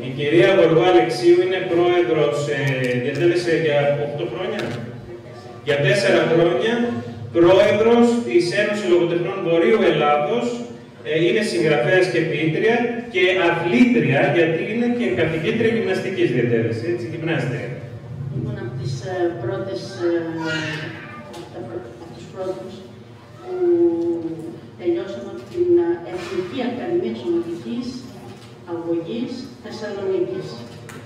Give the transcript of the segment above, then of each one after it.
Η κυρία Γοργό Αλεξίου είναι πρόεδρος, διατέλεσε για 8 χρόνια, για 4 χρόνια, πρόεδρος της Ένωσης Λογοτεχνών Βορείου Ελλάδος, είναι συγγραφέας και ποιήτρια και αθλήτρια, γιατί είναι και καθηγήτρια γυμναστικής διατέλεση, έτσι, γυμνάστρια. Ήμουν από τις πρώτες, από τους πρώτους που τελειώσαμε από την Εθνική Ακαδημία Σωματικής Αγωγής Θεσσαλονίκης.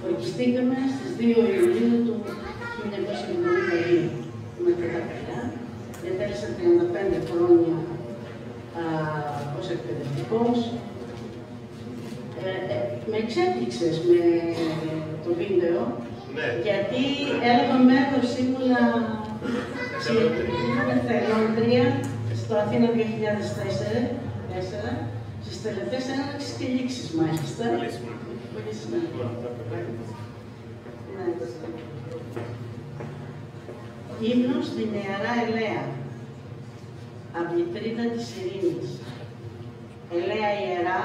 Ορκιστήκαμε στις 2 Ιουλίου του 1972. Είμαι καταπληκτικά. Διατέλεσα 35 χρόνια ως εκπαιδευτικός. Με εξέπληξες με το βίντεο, γιατί έλαβα μέρος, ήμουνα εθελόντρια στο Αθήνα 2004, στις τελευταίες έναρξεις και λήξεις μάλιστα. Πολύ σημαντικό. Ύμνος στη Νεαρά Ελέα, αυλητρίδα της ειρήνης. Ελέα ιερά,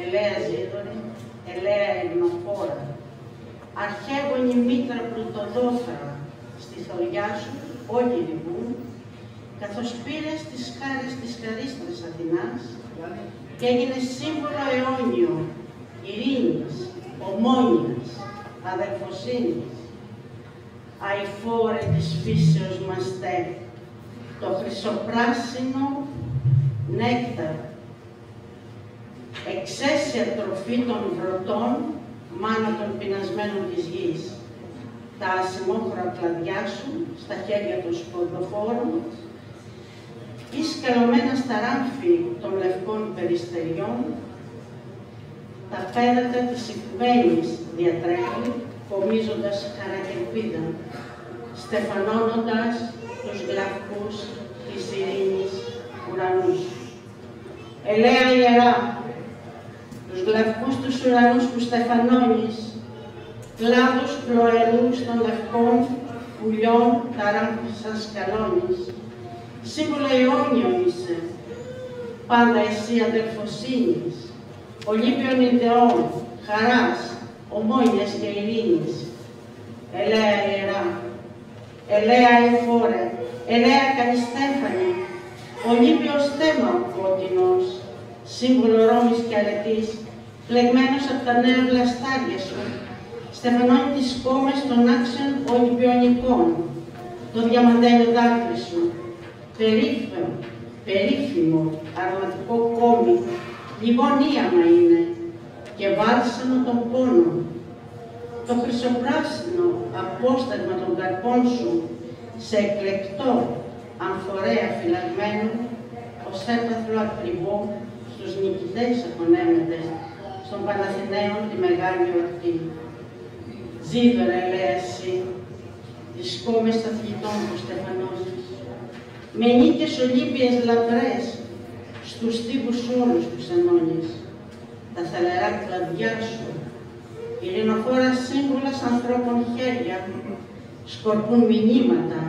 Ελέα ζήτωρη, Ελέα εγνοφόρα. Αρχαίγονη μήτρα πλουτοδόφερα, στη θωριά σου όλοι λυπούν, καθώς πήρες τις χάρες της χαρίστρας Αθηνάς και έγινε σύμβολο αιώνιο, ειρήνης, ομόνοιας, αδελφοσύνης. Αϊφόρε της φύσεως μαστέ, το χρυσοπράσινο νέκταρ, εξαίσια τροφή των βρωτών, μάνα των πεινασμένων της γης. Τα ασημόχωρα κλαδιά σου, στα χέρια των σπορδοφόρων, ή σκαλωμένα στα ράμφη των λευκών περιστεριών, τα πέρατα της οικουμένης διατρέχει, πομίζοντας χαρά και ελπίδα, στεφανώνοντας τους γλαυκούς της ειρήνης ουρανούς. Ελέα ιερά, τους γλαυκούς τους ουρανούς που στεφανώνεις, κλάδους πλοερούς των λευκών πουλιών τα ράμφη σαν σκαλώνεις. Σύμβολο αιώνιο είσαι, πάντα εσύ αδελφοσύνης, Ολύμπιον ιδεών, χαράς, ομόνιας και ειρήνης. Ελέα ιερά, Ελέα εφόρε, Ελέα καλυστέφανη, Ολύμπιος θέμα φώτινος, σύμβολο Ρώμης και αρετής, φλεγμένος από τα νέα βλαστάρια σου, στεφανώνει τις κόμες των άξιων Ολυμπιονικών, το διαμαντένιο δάκρυ σου, περίφημο, αρωματικό κόμι, λιγονίαμα είναι και βάλσαμο των πόνων. Το χρυσοπράσινο απόσταγμα των καρπών σου σε εκλεκτό αμφορέα φυλαγμένο ως έπαθλο ακριβό στους νικητές απονέμεται στον Παναθηναίων τη μεγάλη ορτή. Ζήβερα, λέει εσύ, τις κόμες αθλητών που στεφανώσεις, με νίκες Ολύμπιες λαμπρές στους τύπους όλους τους ενώνεις, τα θαλερά κλαδιά σου, ειρηνοφόρα σύμβολα ανθρώπων χέρια, σκορπούν μηνύματα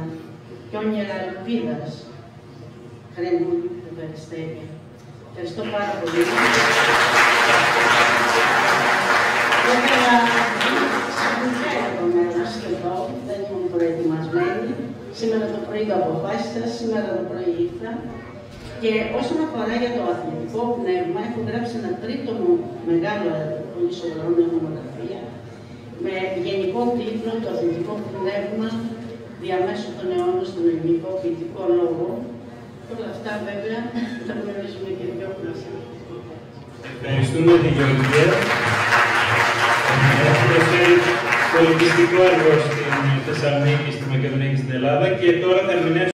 και όνειρα ελπίδας. Χρεμούν τα περιστέρια. Ευχαριστώ πάρα πολύ. Ήθελα συγχωρητήρια από μένα εδώ, δεν ήμουν προετοιμασμένη. Σήμερα το πρωί το αποφάσισα, σήμερα το πρωί ήρθα. Και όσον αφορά για το αθλητικό πνεύμα, έχω γράψει ένα τρίτο μου μεγάλο, πολύ σοβαρό μονογραφία, με γενικό τίτλο «Το αθλητικό πνεύμα διαμέσου των αιώνων στον ελληνικό ποιητικό λόγο». Όλα αυτά βέβαια θα γνωρίζουμε και πιο πλούσια. Ευχαριστούμε τη Γεωργία. Έχει προσφέρει πολιτιστικό έργο στην Θεσσαλονίκη, στη Μακεδονία και στην Ελλάδα και τώρα θα ερμηνεύσουμε